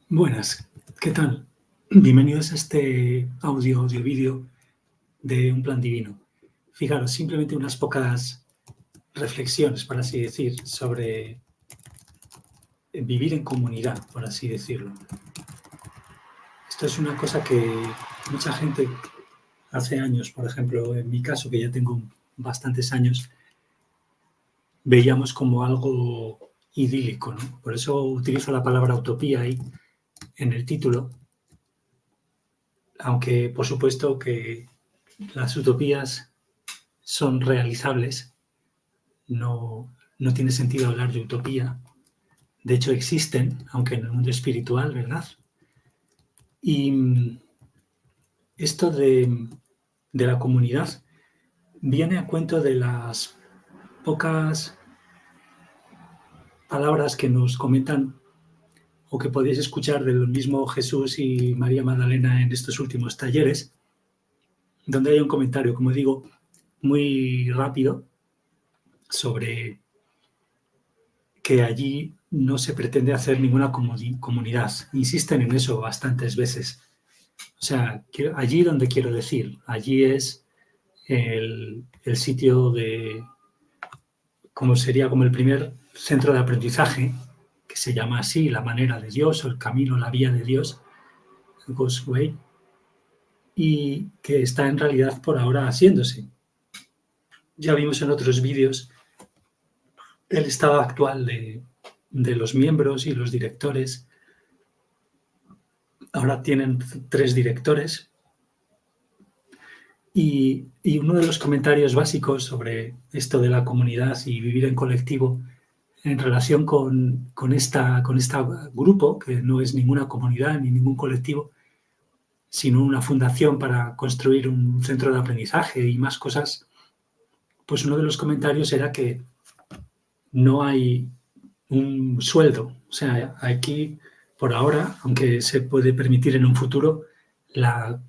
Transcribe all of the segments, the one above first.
Buenas, ¿qué tal? Bienvenidos a este audio-vídeo de Un Plan Divino. Fijaros, simplemente unas pocas reflexiones, por así decir, sobre vivir en comunidad, por así decirlo. Esto es una cosa que mucha gente hace años, por ejemplo, en mi caso, que ya tengo bastantes años, veíamos como algo idílico, ¿no? Por eso utilizo la palabra utopía ahí en el título, aunque por supuesto que las utopías son realizables, no tiene sentido hablar de utopía. De hecho, existen, aunque en el mundo espiritual, ¿verdad? Y esto de la comunidad viene a cuento de las pocas palabras que nos comentan o que podéis escuchar del mismo Jesús y María Magdalena en estos últimos talleres, donde hay un comentario, como digo, muy rápido sobre que allí no se pretende hacer ninguna comunidad. Insisten en eso bastantes veces. O sea, allí donde quiero decir, allí es el sitio de, como sería como el primer centro de aprendizaje, que se llama así, la manera de Dios, o el camino, la vía de Dios, el God's Way, y que está en realidad por ahora haciéndose. Ya vimos en otros vídeos el estado actual de los miembros y los directores. Ahora tienen 3 directores. Y uno de los comentarios básicos sobre esto de la comunidad y vivir en colectivo en relación con este grupo, que no es ninguna comunidad ni ningún colectivo, sino una fundación para construir un centro de aprendizaje y más cosas, pues uno de los comentarios era que no hay un sueldo. O sea, aquí, por ahora, aunque se puede permitir en un futuro, la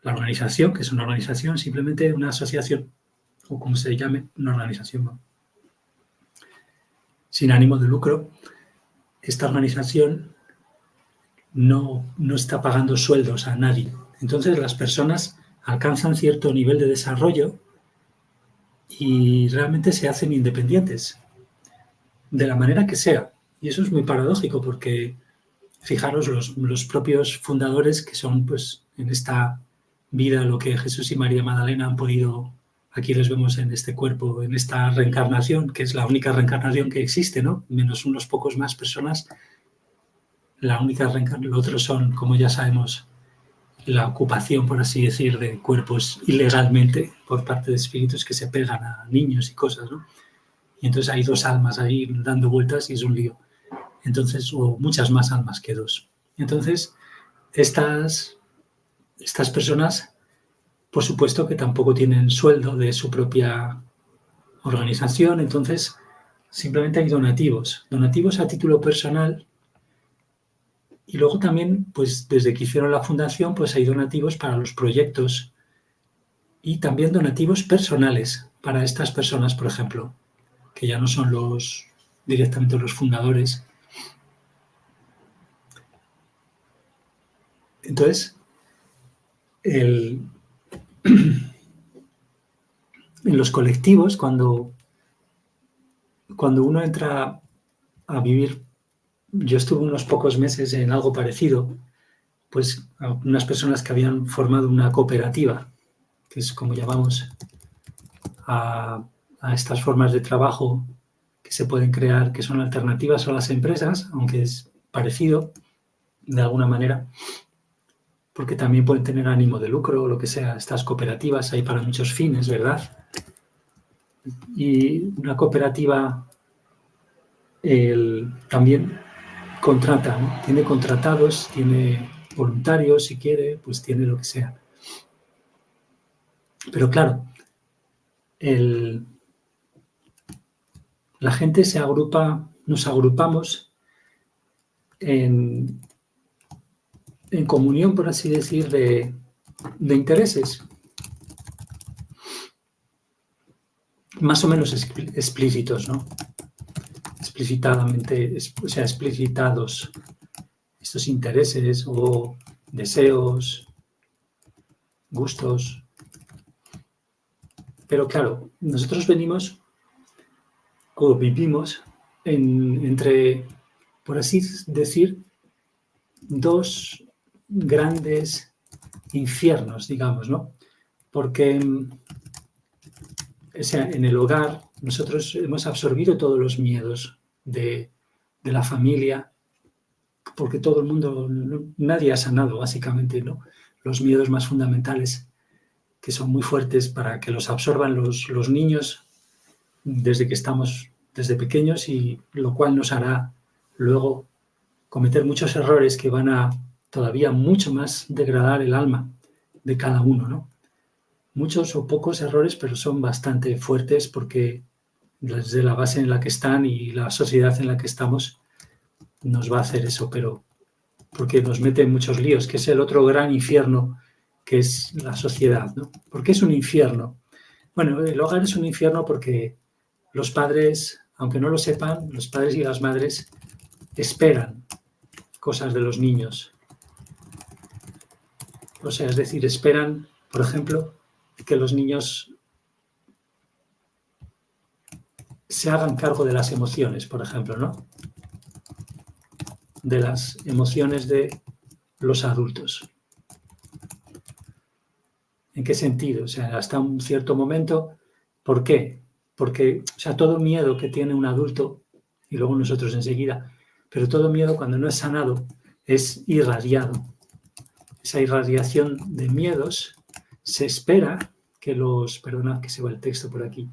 organización, que es una organización, simplemente una asociación, o como se llame, una organización sin ánimo de lucro, esta organización no está pagando sueldos a nadie. Entonces las personas alcanzan cierto nivel de desarrollo y realmente se hacen independientes, de la manera que sea. Y eso es muy paradójico porque, fijaros, los propios fundadores, que son pues en esta vida lo que Jesús y María Magdalena han podido, aquí los vemos en este cuerpo, en esta reencarnación, que es la única reencarnación que existe, ¿no? Menos unos pocos más personas, la única reencarnación, los otros son, como ya sabemos, la ocupación, por así decir, de cuerpos ilegalmente por parte de espíritus que se pegan a niños y cosas, ¿no? Y entonces hay 2 almas ahí dando vueltas y es un lío. Entonces, o muchas más almas que 2. Entonces, estas personas, por supuesto que tampoco tienen sueldo de su propia organización, entonces simplemente hay donativos a título personal, y luego también, pues desde que hicieron la fundación, pues hay donativos para los proyectos y también donativos personales para estas personas, por ejemplo, que ya no son directamente los fundadores. Entonces, en los colectivos, cuando uno entra a vivir, yo estuve unos pocos meses en algo parecido, pues unas personas que habían formado una cooperativa, que es como llamamos a estas formas de trabajo que se pueden crear, que son alternativas a las empresas, aunque es parecido de alguna manera, porque también pueden tener ánimo de lucro o lo que sea. Estas cooperativas hay para muchos fines, ¿verdad? Y una cooperativa también contrata, ¿no? Tiene contratados, tiene voluntarios, si quiere, pues tiene lo que sea. Pero claro, la gente se agrupa, nos agrupamos en comunión, por así decir, de intereses más o menos explícitos, ¿no? Explicitados estos intereses o deseos, gustos. Pero claro, nosotros venimos o vivimos entre, por así decir, dos grandes infiernos, digamos, ¿no? Porque o sea, en el hogar nosotros hemos absorbido todos los miedos de la familia, porque todo el mundo, nadie ha sanado básicamente, ¿no? Los miedos más fundamentales, que son muy fuertes para que los absorban los niños desde que estamos, desde pequeños, y lo cual nos hará luego cometer muchos errores que van a todavía mucho más degradar el alma de cada uno, ¿no? Muchos o pocos errores, pero son bastante fuertes porque desde la base en la que están y la sociedad en la que estamos nos va a hacer eso, pero porque nos mete en muchos líos, que es el otro gran infierno que es la sociedad, ¿no? ¿Por qué es un infierno? Bueno, el hogar es un infierno porque los padres, aunque no lo sepan, los padres y las madres esperan cosas de los niños. O sea, es decir, esperan, por ejemplo, que los niños se hagan cargo de las emociones, por ejemplo, ¿no? De las emociones de los adultos. ¿En qué sentido? O sea, hasta un cierto momento, ¿por qué? Porque, o sea, todo miedo que tiene un adulto, y luego nosotros enseguida, pero todo miedo cuando no es sanado es irradiado. Esa irradiación de miedos se espera que perdona que se va el texto por aquí,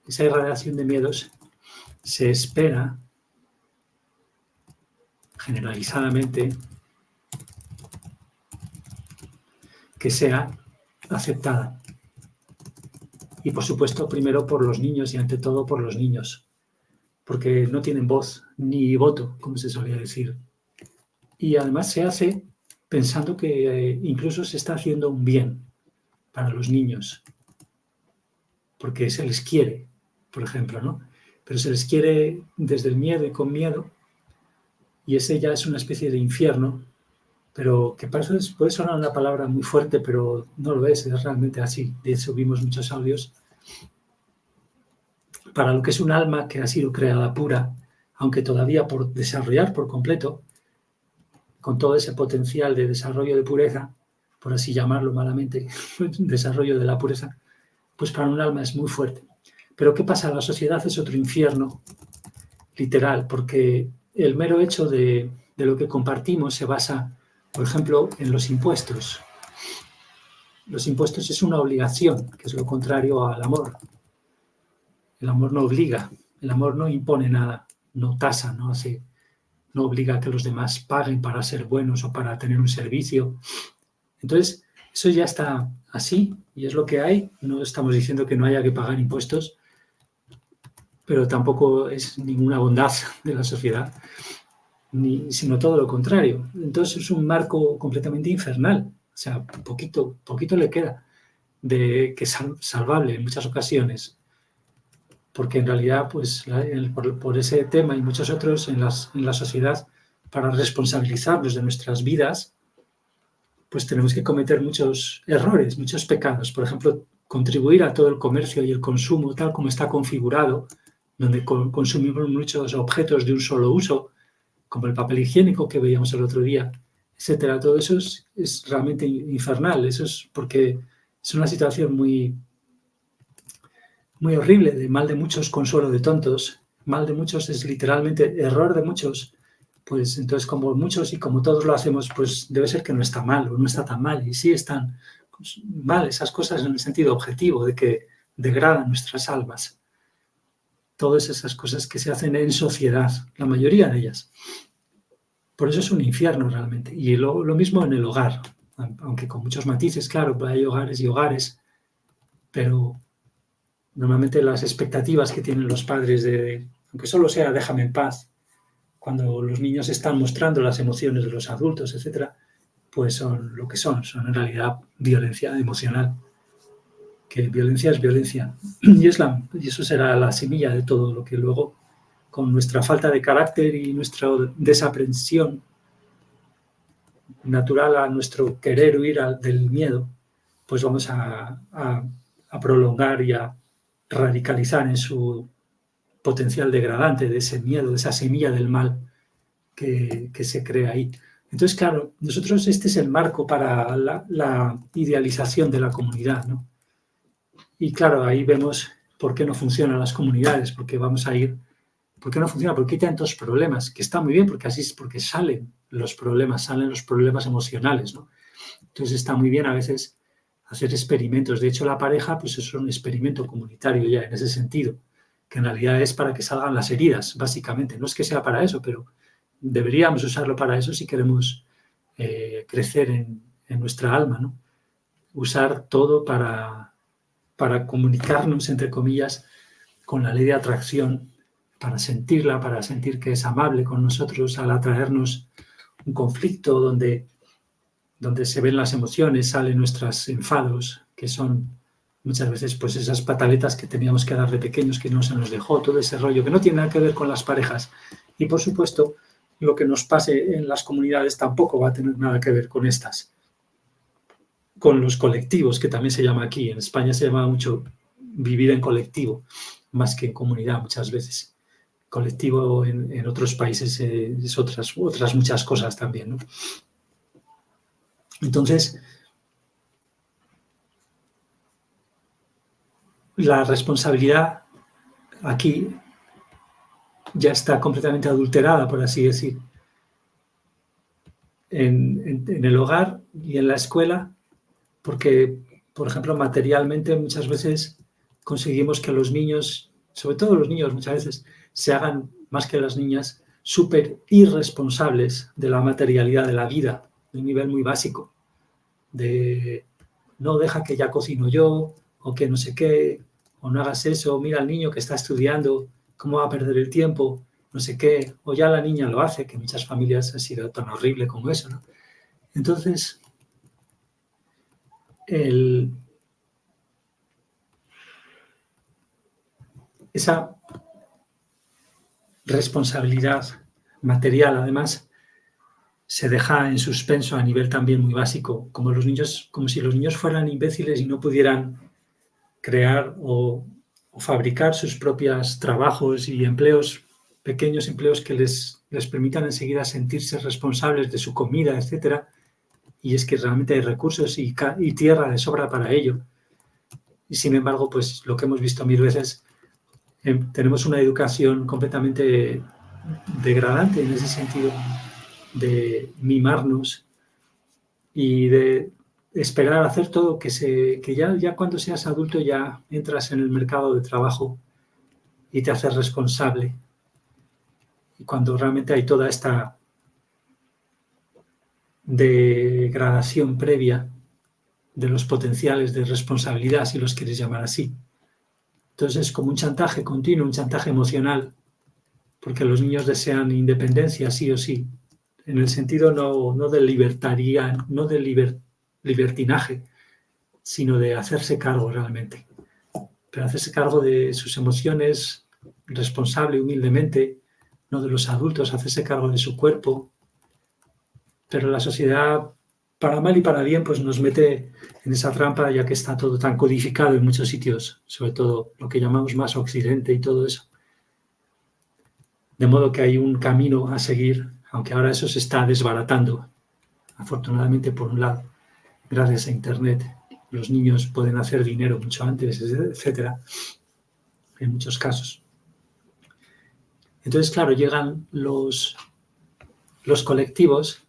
esa irradiación de miedos se espera generalizadamente que sea aceptada. Y por supuesto, primero por los niños y ante todo por los niños, porque no tienen voz ni voto, como se solía decir. Y además se hace pensando que incluso se está haciendo un bien para los niños, porque se les quiere, por ejemplo, ¿no? Pero se les quiere desde el miedo y con miedo, y ese ya es una especie de infierno, pero que puede sonar una palabra muy fuerte, pero no lo es realmente así. De hecho, vimos muchos audios. Para lo que es un alma que ha sido creada pura, aunque todavía por desarrollar por completo, con todo ese potencial de desarrollo de pureza, por así llamarlo malamente, desarrollo de la pureza, pues para un alma es muy fuerte. Pero ¿qué pasa? La sociedad es otro infierno, literal, porque el mero hecho de lo que compartimos se basa, por ejemplo, en los impuestos. Los impuestos es una obligación, que es lo contrario al amor. El amor no obliga, el amor no impone nada, no tasa, no obliga a que los demás paguen para ser buenos o para tener un servicio. Entonces, eso ya está así y es lo que hay. No estamos diciendo que no haya que pagar impuestos, pero tampoco es ninguna bondad de la sociedad, sino todo lo contrario. Entonces es un marco completamente infernal. O sea, poquito le queda de que es salvable en muchas ocasiones. Porque en realidad, pues, por ese tema y muchos otros en la sociedad, para responsabilizarnos de nuestras vidas, pues tenemos que cometer muchos errores, muchos pecados. Por ejemplo, contribuir a todo el comercio y el consumo tal como está configurado, donde consumimos muchos objetos de un solo uso, como el papel higiénico que veíamos el otro día, etcétera. Todo eso es realmente infernal. Eso es porque es una situación muy horrible, de mal de muchos, consuelo de tontos. Mal de muchos es literalmente error de muchos. Pues entonces, como muchos y como todos lo hacemos, pues debe ser que no está mal o no está tan mal. Y sí están mal esas cosas en el sentido objetivo de que degradan nuestras almas. Todas esas cosas que se hacen en sociedad, la mayoría de ellas. Por eso es un infierno realmente. Y lo mismo en el hogar, aunque con muchos matices, claro, hay hogares y hogares, pero normalmente las expectativas que tienen los padres aunque solo sea déjame en paz, cuando los niños están mostrando las emociones de los adultos, etcétera, pues son lo que son en realidad violencia emocional. Que violencia es violencia. Y eso será la semilla de todo lo que luego, con nuestra falta de carácter y nuestra desaprensión natural a nuestro querer huir del miedo, pues vamos a prolongar y a radicalizar en su potencial degradante de ese miedo, de esa semilla del mal que se crea ahí. Entonces, claro, nosotros este es el marco para la idealización de la comunidad, ¿no? Y claro, ahí vemos por qué no funcionan las comunidades, porque vamos a ir, por qué no funciona, porque hay tantos problemas, que está muy bien, porque así es porque salen los problemas emocionales, ¿no? Entonces está muy bien a veces hacer experimentos. De hecho, la pareja pues es un experimento comunitario ya en ese sentido, que en realidad es para que salgan las heridas, básicamente. No es que sea para eso, pero deberíamos usarlo para eso si queremos crecer en nuestra alma, ¿no? Usar todo para comunicarnos, entre comillas, con la ley de atracción, para sentirla, para sentir que es amable con nosotros al atraernos un conflicto donde se ven las emociones, salen nuestros enfados, que son muchas veces pues esas pataletas que teníamos que dar de pequeños, que no se nos dejó, todo ese rollo, que no tiene nada que ver con las parejas. Y por supuesto, lo que nos pase en las comunidades tampoco va a tener nada que ver con estas. Con los colectivos, que también se llama aquí. En España se llama mucho vivir en colectivo, más que en comunidad muchas veces. Colectivo en otros países es otras muchas cosas también, ¿no? Entonces, la responsabilidad aquí ya está completamente adulterada, por así decir. En el hogar y en la escuela, porque, por ejemplo, materialmente muchas veces conseguimos que los niños, sobre todo los niños muchas veces, se hagan, más que las niñas, súper irresponsables de la materialidad de la vida, de un nivel muy básico, de no deja que ya cocino yo, o que no sé qué, o no hagas eso, mira al niño que está estudiando, cómo va a perder el tiempo, no sé qué, o ya la niña lo hace, que en muchas familias ha sido tan horrible como eso, ¿no? Entonces, esa responsabilidad material, además, se deja en suspenso a nivel también muy básico, como si los niños fueran imbéciles y no pudieran crear o fabricar sus propios trabajos y empleos, pequeños empleos que les permitan enseguida sentirse responsables de su comida, etcétera. Y es que realmente hay recursos y tierra de sobra para ello. Y sin embargo, pues lo que hemos visto mil veces, tenemos una educación completamente degradante en ese sentido, de mimarnos y de esperar hacer todo, que ya cuando seas adulto ya entras en el mercado de trabajo y te haces responsable. Y cuando realmente hay toda esta degradación previa de los potenciales de responsabilidad, si los quieres llamar así. Entonces es como un chantaje continuo, un chantaje emocional, porque los niños desean independencia sí o sí, en el sentido no de libertinaje, sino de hacerse cargo realmente. Pero hacerse cargo de sus emociones, responsable, humildemente, no de los adultos, hacerse cargo de su cuerpo. Pero la sociedad, para mal y para bien, pues nos mete en esa trampa, ya que está todo tan codificado en muchos sitios, sobre todo lo que llamamos más Occidente y todo eso. De modo que hay un camino a seguir, aunque ahora eso se está desbaratando. Afortunadamente, por un lado, gracias a Internet, los niños pueden hacer dinero mucho antes, etcétera, en muchos casos. Entonces, claro, llegan los colectivos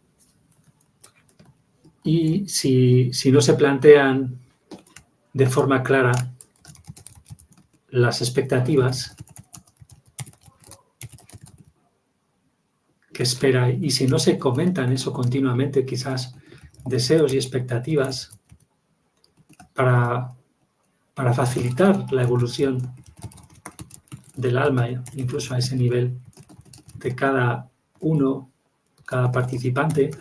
y si no se plantean de forma clara las expectativas que espera, y si no se comentan eso continuamente, quizás deseos y expectativas para facilitar la evolución del alma, incluso a ese nivel de cada participante,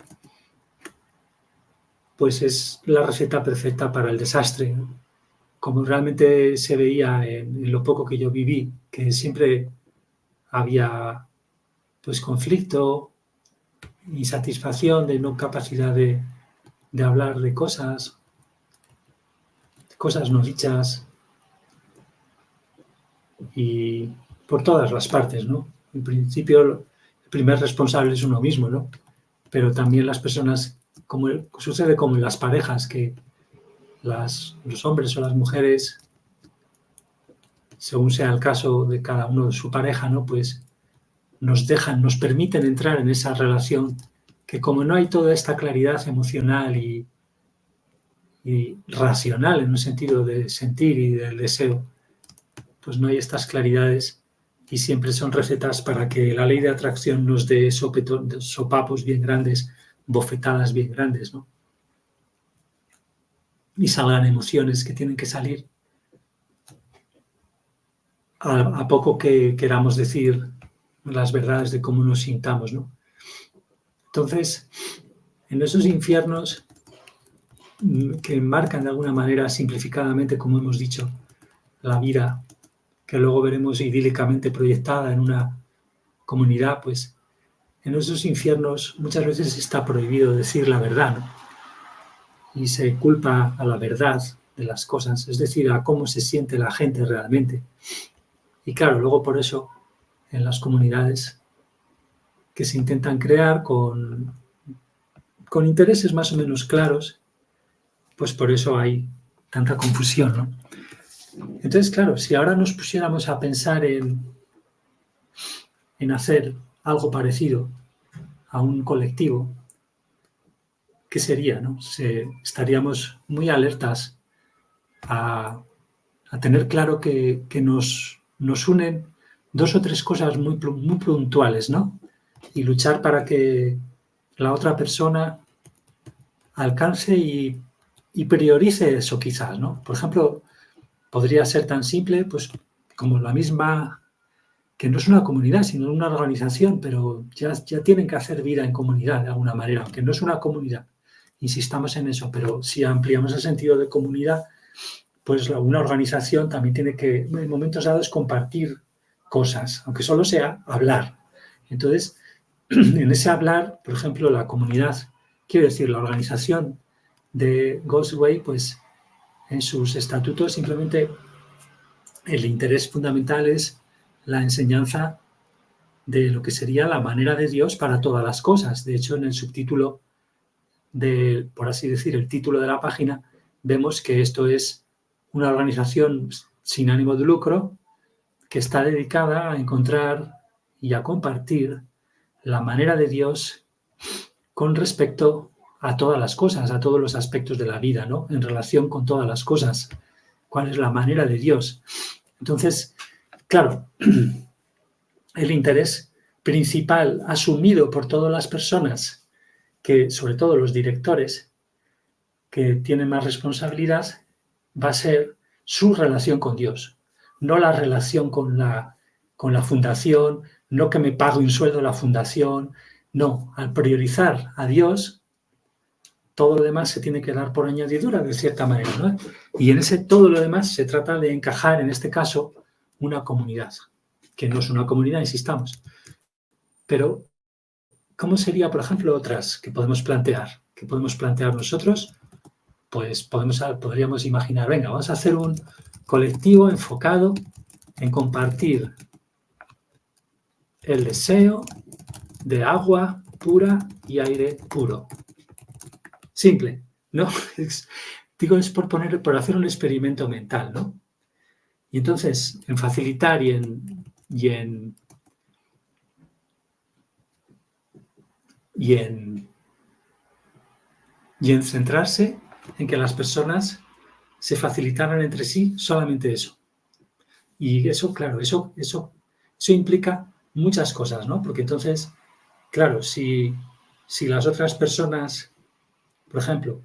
pues es la receta perfecta para el desastre. Como realmente se veía en lo poco que yo viví, que siempre había pues conflicto, insatisfacción, de no capacidad de hablar de cosas no dichas, y por todas las partes, ¿no? En principio, el primer responsable es uno mismo, ¿no? Pero también las personas, como sucede como en las parejas, que los hombres o las mujeres, según sea el caso de cada uno de su pareja, ¿no? Pues nos permiten entrar en esa relación que, como no hay toda esta claridad emocional y racional en un sentido de sentir y del deseo, pues no hay estas claridades, y siempre son recetas para que la ley de atracción nos dé sopapos bien grandes, bofetadas bien grandes, ¿no? Y salgan emociones que tienen que salir a poco que queramos decir las verdades de cómo nos sintamos, ¿no? Entonces, en esos infiernos que marcan de alguna manera simplificadamente, como hemos dicho, la vida, que luego veremos idílicamente proyectada en una comunidad, pues en esos infiernos muchas veces está prohibido decir la verdad, ¿no? Y se culpa a la verdad de las cosas, es decir, a cómo se siente la gente realmente. Y claro, luego por eso en las comunidades que se intentan crear con intereses más o menos claros, pues por eso hay tanta confusión, ¿no? Entonces, claro, si ahora nos pusiéramos a pensar en hacer algo parecido a un colectivo, ¿qué sería, no? Estaríamos muy alertas a tener claro que nos unen dos o tres cosas muy puntuales, ¿no? Y luchar para que la otra persona alcance y priorice eso, quizás, ¿no? Por ejemplo, podría ser tan simple, pues, como la misma, que no es una comunidad, sino una organización, pero ya tienen que hacer vida en comunidad de alguna manera, aunque no es una comunidad, insistamos en eso, pero si ampliamos el sentido de comunidad, pues una organización también tiene que, en momentos dados, compartir cosas, aunque solo sea hablar. Entonces, en ese hablar, por ejemplo, la comunidad, quiero decir, la organización de Ghostway, pues en sus estatutos simplemente el interés fundamental es la enseñanza de lo que sería la manera de Dios para todas las cosas. De hecho, en el subtítulo por así decir, el título de la página, vemos que esto es una organización sin ánimo de lucro que está dedicada a encontrar y a compartir la manera de Dios con respecto a todas las cosas, a todos los aspectos de la vida, ¿no? En relación con todas las cosas. ¿Cuál es la manera de Dios? Entonces, claro, el interés principal asumido por todas las personas, que sobre todo los directores que tienen más responsabilidad, va a ser su relación con Dios, no la relación con la fundación, no que me pague un sueldo la fundación, no, al priorizar a Dios, todo lo demás se tiene que dar por añadidura de cierta manera, ¿no? Y en ese todo lo demás se trata de encajar, en este caso, una comunidad, que no es una comunidad, insistamos. Pero, ¿cómo sería, por ejemplo, otras que podemos plantear? ¿Que podemos plantear nosotros? Pues podríamos imaginar, venga, vamos a hacer un colectivo enfocado en compartir el deseo de agua pura y aire puro. Simple, ¿no? Digo, es por hacer un experimento mental, ¿no? Y entonces, en facilitar y en centrarse en que las personas se facilitaran entre sí solamente eso. Y eso, claro, eso implica muchas cosas, ¿no? Porque entonces, claro, si las otras personas, por ejemplo,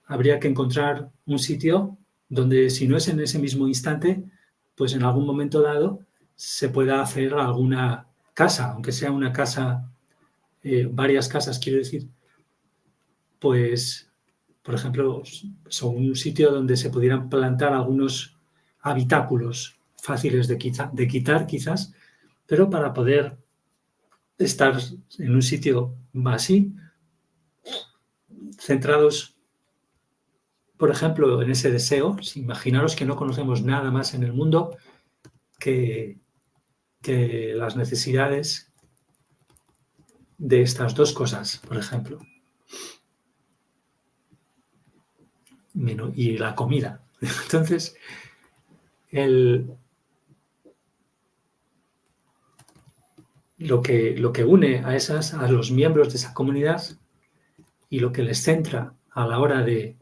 habría que encontrar un sitio donde, si no es en ese mismo instante, pues en algún momento dado se pueda hacer alguna casa, aunque sea una casa, varias casas, quiero decir, pues, por ejemplo, son un sitio donde se pudieran plantar algunos habitáculos fáciles de quitar quizás, pero para poder estar en un sitio así, centrados, por ejemplo, en ese deseo. Imaginaros que no conocemos nada más en el mundo que las necesidades de estas dos cosas, por ejemplo. Y la comida. Entonces, lo que une a los miembros de esa comunidad y lo que les centra a la hora de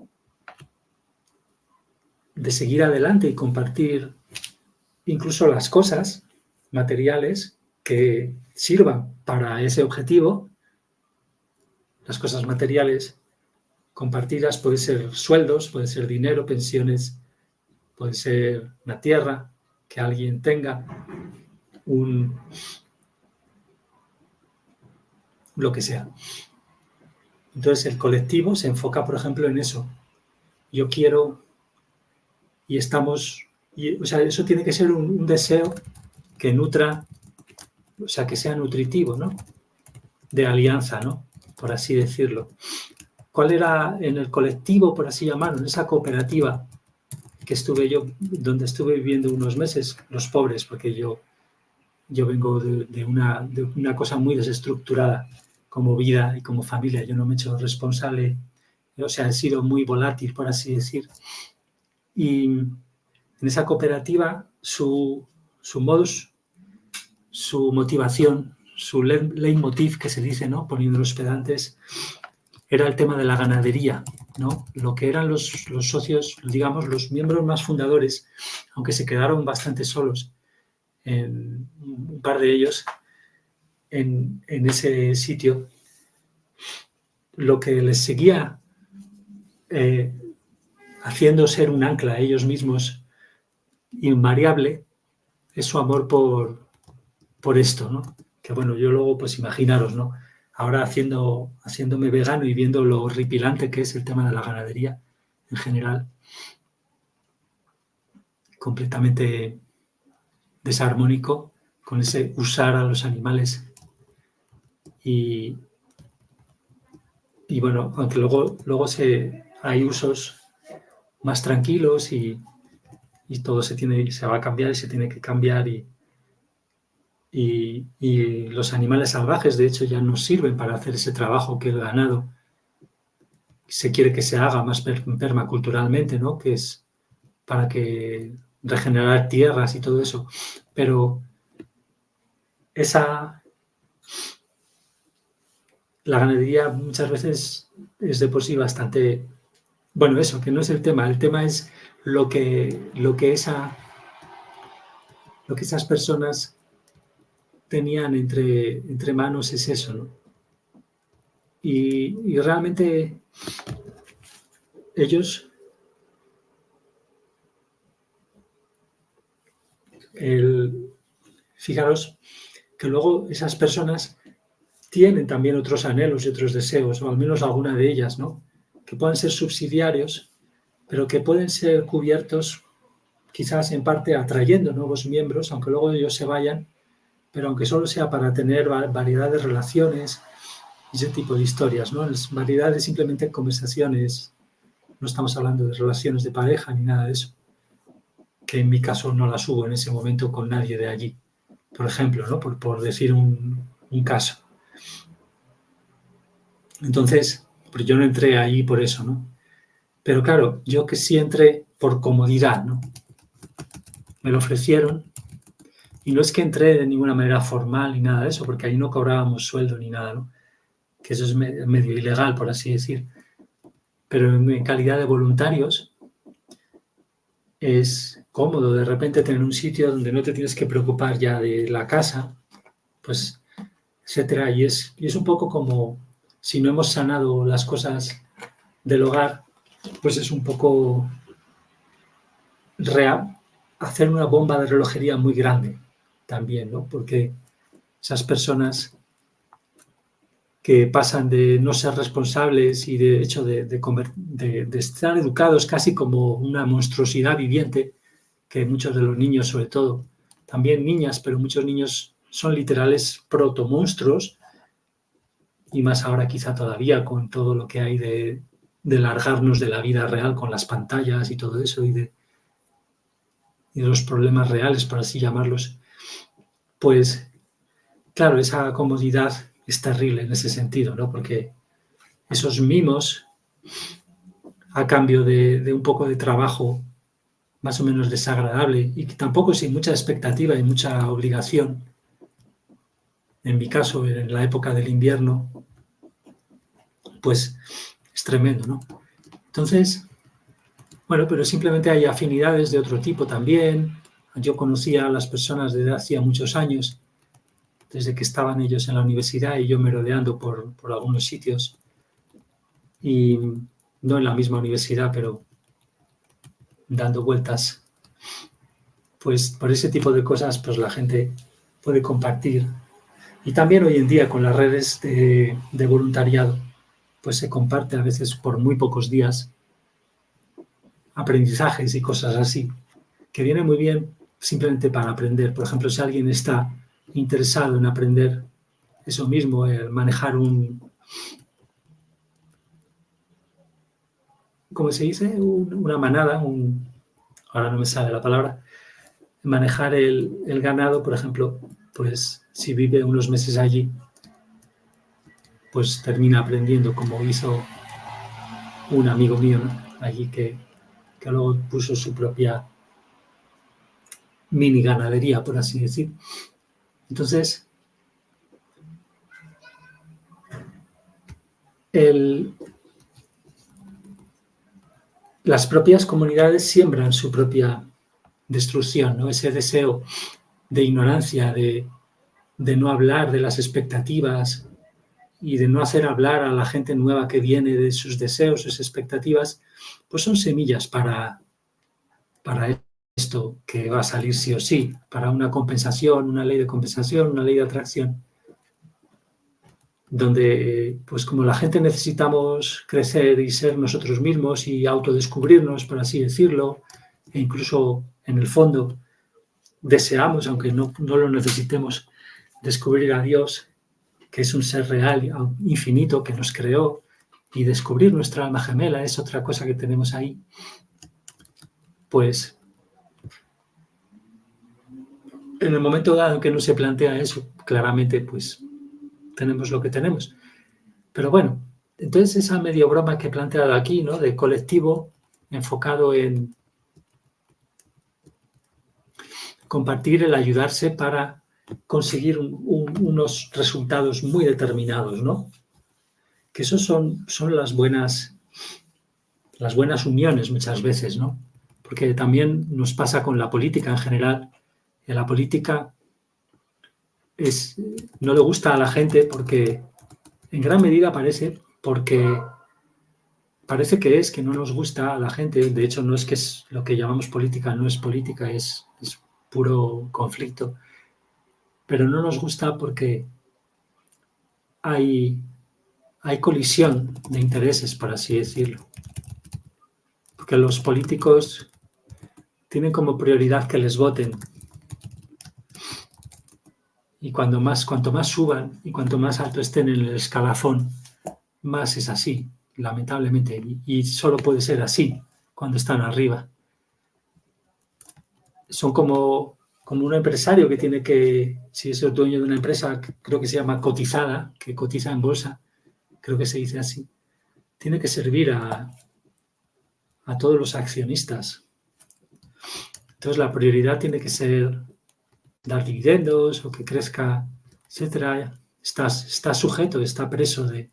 seguir adelante y compartir incluso las cosas materiales que sirvan para ese objetivo. Las cosas materiales compartidas pueden ser sueldos, puede ser dinero, pensiones, puede ser una tierra, que alguien tenga, lo que sea. Entonces el colectivo se enfoca, por ejemplo, en eso. Yo quiero y estamos, o sea, eso tiene que ser un deseo que nutra, o sea, que sea nutritivo, ¿no? De alianza, ¿no? Por así decirlo. ¿Cuál era en el colectivo, por así llamarlo, en esa cooperativa que estuve yo, donde estuve viviendo unos meses, los pobres, porque yo vengo de una cosa muy desestructurada como vida y como familia. Yo no me he hecho responsable, o sea, he sido muy volátil, por así decir. Y en esa cooperativa, su modus, su motivación, su leitmotiv, que se dice, ¿no? Poniendo los pedantes, era el tema de la ganadería, ¿no? Lo que eran los socios, digamos, los miembros más fundadores, aunque se quedaron bastante solos, en un par de ellos, en ese sitio, lo que les seguía haciendo ser un ancla a ellos mismos invariable es su amor por esto, ¿no? Que bueno, yo luego, pues imaginaros, ¿no? Ahora haciéndome vegano y viendo lo horripilante que es el tema de la ganadería en general, completamente desarmónico con ese usar a los animales y bueno, aunque luego hay usos más tranquilos y todo se va a cambiar y se tiene que cambiar y los animales salvajes de hecho ya no sirven para hacer ese trabajo que el ganado se quiere que se haga más permaculturalmente, ¿no? Que es para que regenerar tierras y todo eso, pero la ganadería muchas veces es de por sí bastante, bueno, eso, que no es el tema es lo que esas personas tenían entre manos es eso, ¿no? Y realmente ellos, fijaros que luego esas personas tienen también otros anhelos y otros deseos, o al menos alguna de ellas, ¿no? Que pueden ser subsidiarios, pero que pueden ser cubiertos quizás en parte atrayendo nuevos miembros, aunque luego ellos se vayan, pero aunque solo sea para tener variedad de relaciones y ese tipo de historias, ¿no? Variedad de simplemente conversaciones, no estamos hablando de relaciones de pareja ni nada de eso, que en mi caso no las hubo en ese momento con nadie de allí, por ejemplo, ¿no? Por decir un caso. Entonces, pues yo no entré ahí por eso, ¿no? Pero claro, yo que sí entré por comodidad, ¿no? Me lo ofrecieron y no es que entré de ninguna manera formal ni nada de eso, porque ahí no cobrábamos sueldo ni nada, ¿no? Que eso es medio ilegal, por así decir. Pero en calidad de voluntarios es cómodo de repente tener un sitio donde no te tienes que preocupar ya de la casa, pues, etcétera. Y es un poco como si no hemos sanado las cosas del hogar, pues es un poco hacer una bomba de relojería muy grande también, ¿no? Porque esas personas que pasan de no ser responsables y de hecho de estar educados casi como una monstruosidad viviente, que muchos de los niños sobre todo, también niñas, pero muchos niños son literales protomonstruos, y más ahora quizá todavía con todo lo que hay de largarnos de la vida real con las pantallas y todo eso, y de los problemas reales, por así llamarlos, pues claro, esa comodidad es terrible en ese sentido, ¿no? Porque esos mimos, a cambio de un poco de trabajo más o menos desagradable y que tampoco sin mucha expectativa y mucha obligación, en mi caso, en la época del invierno, pues es tremendo, ¿no? Entonces, bueno, pero simplemente hay afinidades de otro tipo también. Yo conocía a las personas desde hacía muchos años, desde que estaban ellos en la universidad y yo merodeando por algunos sitios, y no en la misma universidad, pero dando vueltas, pues por ese tipo de cosas pues la gente puede compartir. Y también hoy en día con las redes de voluntariado, pues se comparte a veces por muy pocos días aprendizajes y cosas así, que viene muy bien simplemente para aprender. Por ejemplo, si alguien está interesado en aprender eso mismo, el manejar ¿cómo se dice? Una manada, ahora no me sale la palabra, manejar el ganado, por ejemplo, pues si vive unos meses allí, pues termina aprendiendo, como hizo un amigo mío, ¿no? Allí que luego puso su propia mini ganadería, por así decir. Entonces, las propias comunidades siembran su propia destrucción, ¿no? Ese deseo de ignorancia, de no hablar de las expectativas y de no hacer hablar a la gente nueva que viene de sus deseos, sus expectativas, pues son semillas para esto que va a salir sí o sí, para una compensación, una ley de compensación, una ley de atracción, donde pues como la gente necesitamos crecer y ser nosotros mismos y autodescubrirnos, por así decirlo, e incluso en el fondo deseamos, aunque no lo necesitemos, descubrir a Dios, que es un ser real, infinito, que nos creó, y descubrir nuestra alma gemela es otra cosa que tenemos ahí, pues en el momento dado en que no se plantea eso, claramente pues tenemos lo que tenemos. Pero bueno, entonces esa medio broma que he planteado aquí, ¿no? De colectivo, enfocado en compartir, el ayudarse para conseguir unos resultados muy determinados, ¿no? Que esos son las buenas uniones muchas veces, ¿no? Porque también nos pasa con la política en general. En la política no le gusta a la gente porque en gran medida parece que no nos gusta a la gente. De hecho, no es que es lo que llamamos política, no es política, es puro conflicto. Pero no nos gusta porque hay colisión de intereses, por así decirlo. Porque los políticos tienen como prioridad que les voten. Y cuanto más suban y cuanto más alto estén en el escalafón, más es así, lamentablemente. Y solo puede ser así cuando están arriba. Son como un empresario que tiene que, si es el dueño de una empresa, creo que se llama cotizada, que cotiza en bolsa, creo que se dice así, tiene que servir a todos los accionistas. Entonces la prioridad tiene que ser dar dividendos o que crezca, etcétera. Está sujeto, está preso de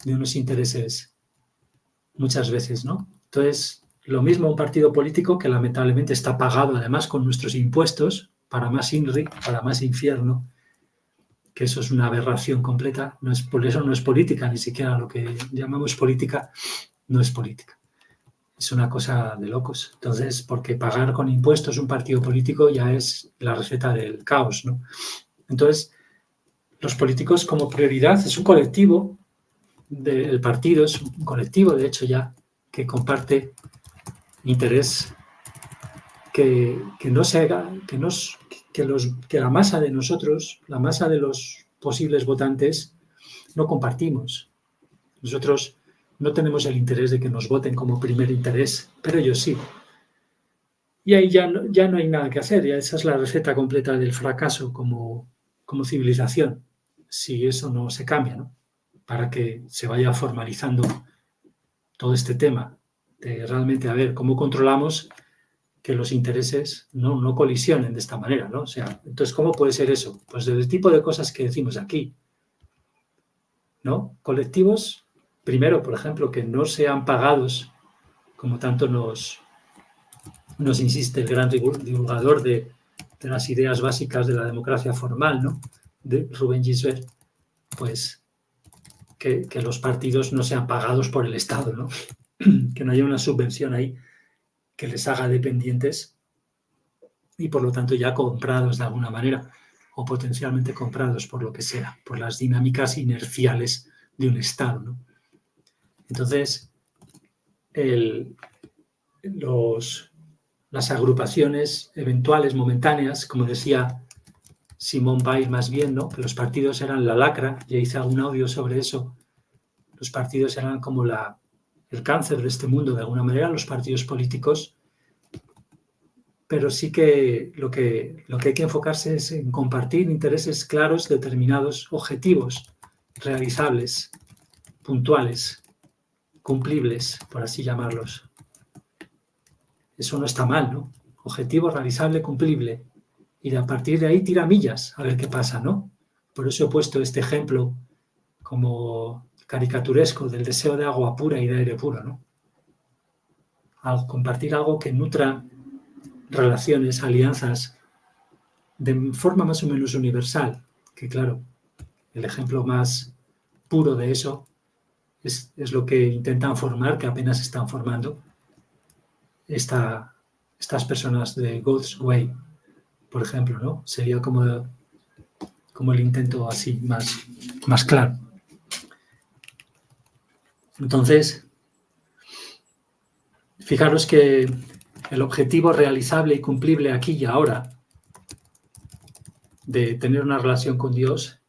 unos intereses muchas veces, ¿no? Entonces, lo mismo un partido político que lamentablemente está pagado además con nuestros impuestos para más INRI, para más infierno, que eso es una aberración completa. Por eso no es política, ni siquiera lo que llamamos política no es política. Es una cosa de locos. Entonces, porque pagar con impuestos un partido político ya es la receta del caos, ¿no? Entonces, los políticos como prioridad es un colectivo, el partido es un colectivo, de hecho ya, que comparte interés, que que la masa de nosotros, la masa de los posibles votantes, no compartimos. Nosotros no tenemos el interés de que nos voten como primer interés, pero ellos sí. Y ahí ya no hay nada que hacer, ya esa es la receta completa del fracaso como civilización, si eso no se cambia, ¿no? Para que se vaya formalizando todo este tema de realmente a ver cómo controlamos que los intereses no colisionen de esta manera, ¿no? O sea, entonces, ¿cómo puede ser eso? Pues del tipo de cosas que decimos aquí, ¿no? Colectivos, primero, por ejemplo, que no sean pagados, como tanto nos insiste el gran divulgador de las ideas básicas de la democracia formal, ¿no? De Rubén Gisbert, pues que los partidos no sean pagados por el Estado, ¿no? Que no haya una subvención ahí que les haga dependientes y por lo tanto ya comprados de alguna manera o potencialmente comprados por lo que sea, por las dinámicas inerciales de un Estado, ¿no? Entonces, las agrupaciones eventuales, momentáneas, como decía Simone Weil más bien, ¿no? Que los partidos eran la lacra, ya hice algún audio sobre eso, los partidos eran como el cáncer de este mundo, de alguna manera, los partidos políticos, pero sí que lo que hay que enfocarse es en compartir intereses claros, determinados, objetivos, realizables, puntuales, cumplibles, por así llamarlos. Eso no está mal, ¿no? Objetivo, realizable, cumplible. Y a partir de ahí tira millas a ver qué pasa, ¿no? Por eso he puesto este ejemplo como caricaturesco del deseo de agua pura y de aire puro, ¿no? Al compartir algo que nutra relaciones, alianzas, de forma más o menos universal, que claro, el ejemplo más puro de eso es lo que intentan formar, que apenas están formando estas personas de God's Way, por ejemplo, ¿no? Sería como el intento así más claro. Entonces, fijaros que el objetivo realizable y cumplible aquí y ahora de tener una relación con Dios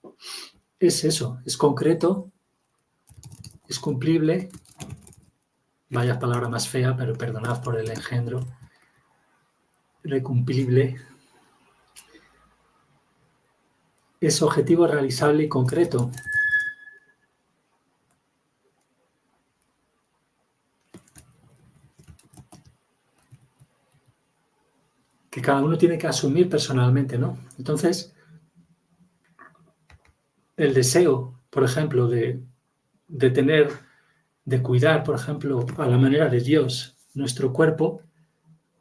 es eso, es concreto, es cumplible, vaya palabra más fea, pero perdonad por el engendro, recumplible, es objetivo realizable y concreto. Que cada uno tiene que asumir personalmente, ¿no? Entonces, el deseo, por ejemplo, de cuidar, por ejemplo, a la manera de Dios, nuestro cuerpo,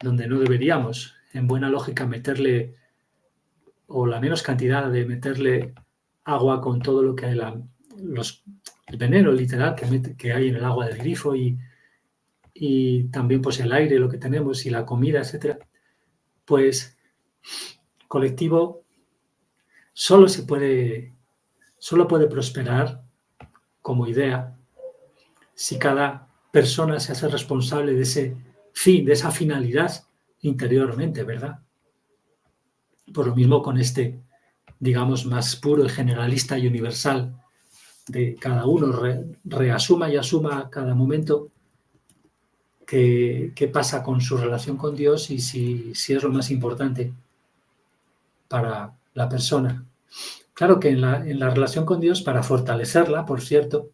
donde no deberíamos, en buena lógica, meterle, o la menos cantidad de meterle agua con todo lo que hay, el veneno literal que hay en el agua del grifo y también pues el aire, lo que tenemos y la comida, etcétera, pues colectivo solo puede prosperar como idea si cada persona se hace responsable de ese fin, de esa finalidad interiormente, ¿verdad? Por lo mismo con este, digamos, más puro y generalista y universal de cada uno reasuma y asuma a cada momento qué pasa con su relación con Dios y si es lo más importante para la persona. Claro que en la relación con Dios, para fortalecerla, por cierto,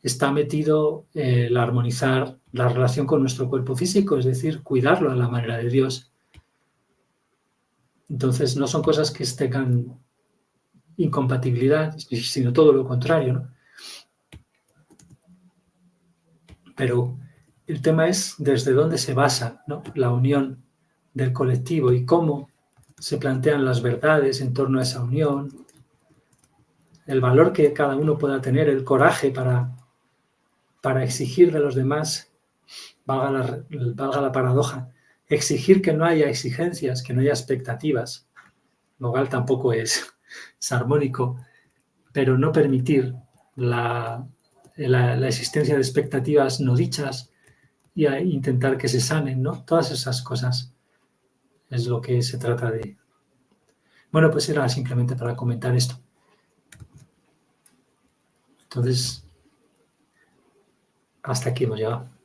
está metido el armonizar la relación con nuestro cuerpo físico, es decir, cuidarlo a la manera de Dios. Entonces, no son cosas que tengan incompatibilidad, sino todo lo contrario, ¿no? Pero el tema es desde dónde se basa, ¿no?, la unión del colectivo y cómo se plantean las verdades en torno a esa unión, el valor que cada uno pueda tener, el coraje para exigir de los demás, valga la paradoja, exigir que no haya exigencias, que no haya expectativas, lo cual tampoco es armónico, pero no permitir la existencia de expectativas no dichas y intentar que se sanen, ¿no? Todas esas cosas es lo que se trata de Bueno, pues era simplemente para comentar esto. Entonces, hasta aquí hemos llegado.